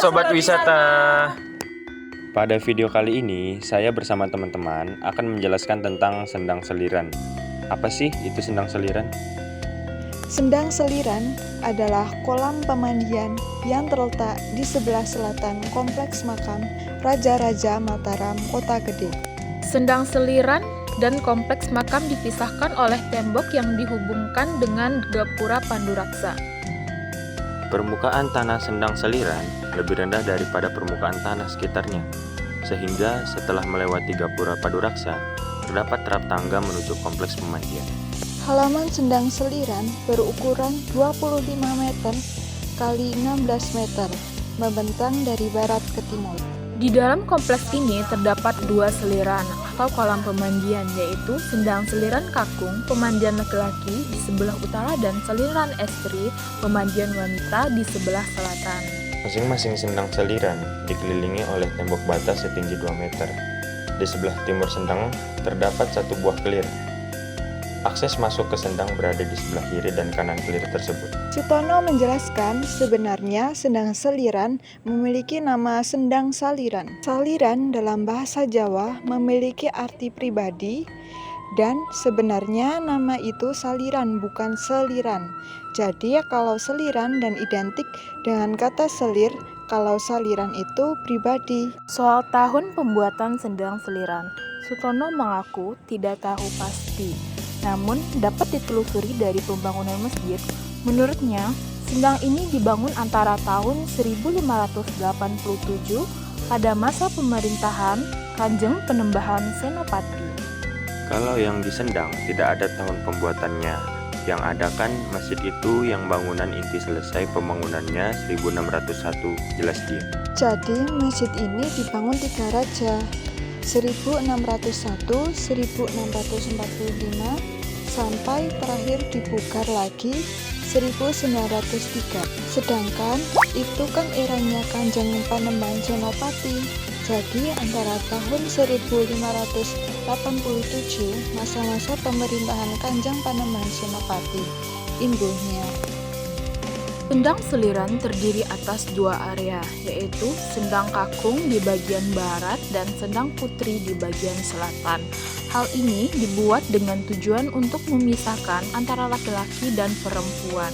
Sobat Wisata. Pada video kali ini, saya bersama teman-teman akan menjelaskan tentang sendang seliran. Apa sih itu sendang seliran? Sendang seliran adalah kolam pemandian yang terletak di sebelah selatan Kompleks Makam Raja-Raja Mataram, Kota Gede. Sendang seliran dan kompleks makam dipisahkan oleh tembok yang dihubungkan dengan gapura Panduraksa. Permukaan tanah sendang seliran lebih rendah daripada permukaan tanah sekitarnya, sehingga setelah melewati gapura Panduraksa, terdapat trap tangga menuju kompleks pemandian. Halaman sendang seliran berukuran 25 meter kali 16 meter, membentang dari barat ke timur. Di dalam kompleks ini terdapat dua seliran atau kolam pemandian, yaitu sendang seliran kakung pemandian laki-laki di sebelah utara dan seliran estri pemandian wanita di sebelah selatan. Masing-masing sendang seliran dikelilingi oleh tembok bata setinggi 2 meter. Di sebelah timur sendang terdapat satu buah kelir. Akses masuk ke sendang berada di sebelah kiri dan kanan kelir tersebut. Sutono menjelaskan sebenarnya sendang seliran memiliki nama sendang saliran. Saliran dalam bahasa Jawa memiliki arti pribadi dan sebenarnya nama itu saliran bukan seliran. Jadi kalau seliran dan identik dengan kata selir, kalau saliran itu pribadi. Soal tahun pembuatan sendang seliran, Sutono mengaku tidak tahu pasti. Namun, dapat ditelusuri dari pembangunan masjid. Menurutnya, sendang ini dibangun antara tahun 1587 pada masa pemerintahan Kanjeng Penembahan Senopati. Kalau yang di Sendang tidak ada tahun pembuatannya. Yang ada kan masjid itu yang bangunan inti selesai pembangunannya 1601, jelas dia. Jadi masjid ini dibangun 3 raja, 1601, 1645, sampai terakhir dipugar lagi 1903. Sedangkan itu kan eranya Kanjeng Panembahan Senopati. Jadi antara tahun 1587 masa-masa pemerintahan Kanjeng Panembahan Senopati. Imbuhnya. Sendang seliran terdiri atas dua area, yaitu sendang kakung di bagian barat dan sendang putri di bagian selatan. Hal ini dibuat dengan tujuan untuk memisahkan antara laki-laki dan perempuan.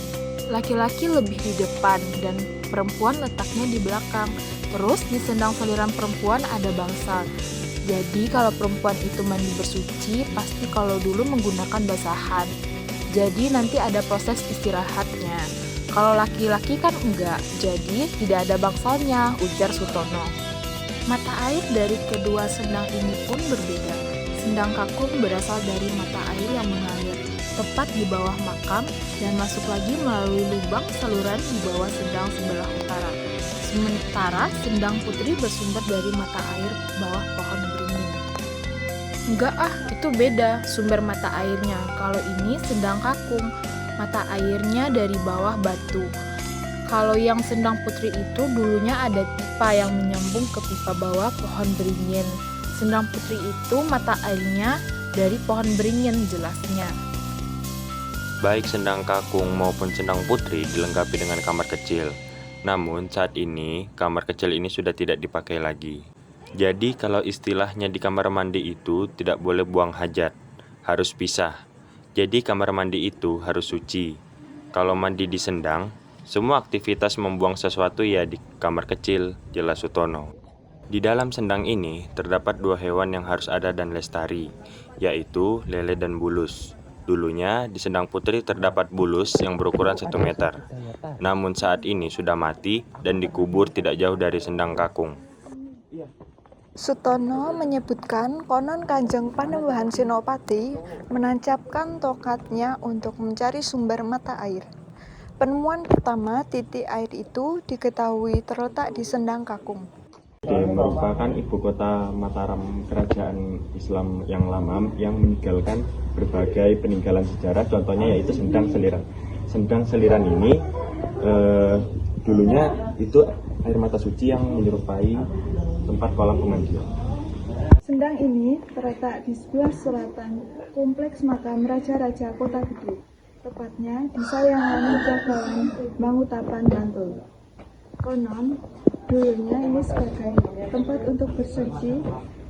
Laki-laki lebih di depan dan perempuan letaknya di belakang. Terus di sendang seliran perempuan ada bangsal. Jadi kalau perempuan itu mandi bersuci, pasti kalau dulu menggunakan basahan. Jadi nanti ada proses istirahatnya. Kalau laki-laki kan enggak, jadi tidak ada bangsalnya, ujar Sutono. Mata air dari kedua sendang ini pun berbeda. Sendang kakung berasal dari mata air yang mengalir tepat di bawah makam dan masuk lagi melalui lubang saluran di bawah sendang sebelah utara. Sementara sendang putri bersumber dari mata air bawah pohon beringin. Enggak itu beda sumber mata airnya. Kalau ini sendang kakung, mata airnya dari bawah batu. Kalau yang sendang putri itu dulunya ada pipa yang menyambung ke pipa bawah pohon beringin. Sendang putri itu mata airnya dari pohon beringin, jelasnya. Baik sendang kakung maupun sendang putri dilengkapi dengan kamar kecil. Namun saat ini kamar kecil ini sudah tidak dipakai lagi. Jadi kalau istilahnya di kamar mandi itu tidak boleh buang hajat, harus pisah. Jadi kamar mandi itu harus suci. Kalau mandi di sendang, semua aktivitas membuang sesuatu ya di kamar kecil, jelas Sutono. Di dalam sendang ini terdapat dua hewan yang harus ada dan lestari, yaitu lele dan bulus. Dulunya di sendang putri terdapat bulus yang berukuran 1 meter. Namun saat ini sudah mati dan dikubur tidak jauh dari sendang kakung. Sutono menyebutkan konon Kanjeng Panembahan Senopati menancapkan tongkatnya untuk mencari sumber mata air. Penemuan pertama titik air itu diketahui terletak di Sendang Kakung. Merupakan ibu kota Mataram kerajaan Islam yang lama yang meninggalkan berbagai peninggalan sejarah, contohnya yaitu Sendang Seliran. Sendang Seliran ini dulunya itu air mata suci yang menyerupai tempat kolam pemandian. Sendang ini terletak di sebelah selatan Kompleks Makam Raja-Raja Kota Gede, tepatnya di Sayangan Jagalan, Mangutapan, Bantul. Konon, Dulunya ini sebagai tempat untuk bersuci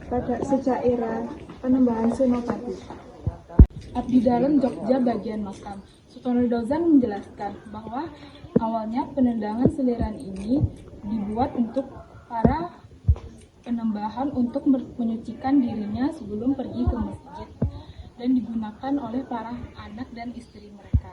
pada sejak era Panembahan Senopati. Abdi dalam Jogja bagian makam. Sutono Dozan menjelaskan bahwa awalnya penendangan seliran ini dibuat untuk para penembahan untuk menyucikan dirinya sebelum pergi ke masjid dan digunakan oleh para anak dan istri mereka.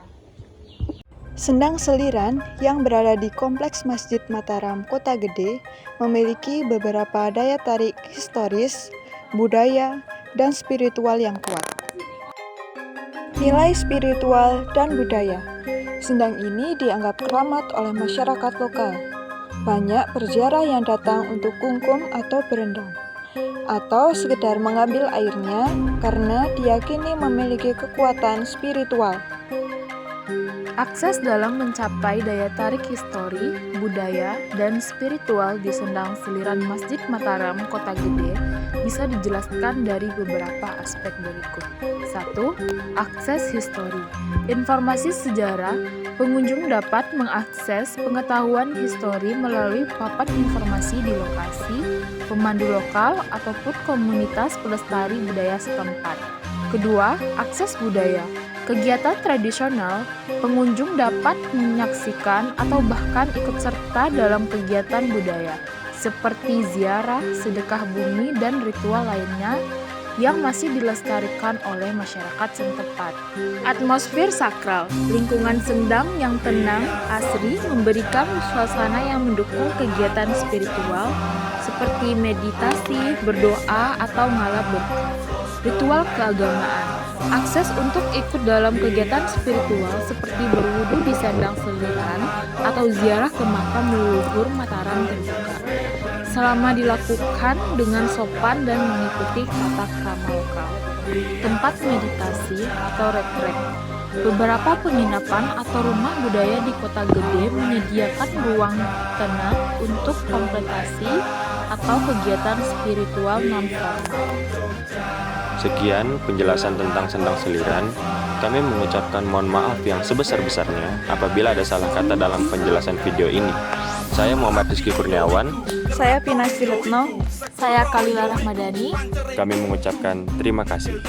Sendang seliran yang berada di Kompleks Masjid Mataram, Kota Gede, memiliki beberapa daya tarik historis, budaya, dan spiritual yang kuat. Nilai spiritual dan budaya. Sendang ini dianggap keramat oleh masyarakat lokal. Banyak peziarah yang datang untuk kungkum atau berendam, atau sekedar mengambil airnya karena diyakini memiliki kekuatan spiritual. Akses dalam mencapai daya tarik histori, budaya, dan spiritual di Sendang Seliran Masjid Mataram, Kota Gede bisa dijelaskan dari beberapa aspek berikut. 1. Akses histori. Informasi sejarah, pengunjung dapat mengakses pengetahuan histori melalui papan informasi di lokasi, pemandu lokal, ataupun komunitas pelestari budaya setempat. Kedua, akses budaya. Kegiatan tradisional, pengunjung dapat menyaksikan atau bahkan ikut serta dalam kegiatan budaya, seperti ziarah, sedekah bumi, dan ritual lainnya yang masih dilestarikan oleh masyarakat setempat. Atmosfer sakral, lingkungan sendang yang tenang, asri, memberikan suasana yang mendukung kegiatan spiritual, seperti meditasi, berdoa, atau ngalap berkah. Ritual keagamaan, akses untuk ikut dalam kegiatan spiritual seperti berwudu di Sendang Seliran atau ziarah ke makam leluhur Mataram terbuka, selama dilakukan dengan sopan dan mengikuti tata krama lokal. Tempat meditasi atau retret. Beberapa penginapan atau rumah budaya di Kota Gede menyediakan ruang tenang untuk kontemplasi atau kegiatan spiritual non-formal. Sekian penjelasan tentang Sendang Seliran. Kami mengucapkan mohon maaf yang sebesar-besarnya apabila ada salah kata dalam penjelasan video ini. Saya Muhammad Rizky Kurniawan. Saya Pina Siletno. Saya Kalila Rahmadani. Kami mengucapkan terima kasih.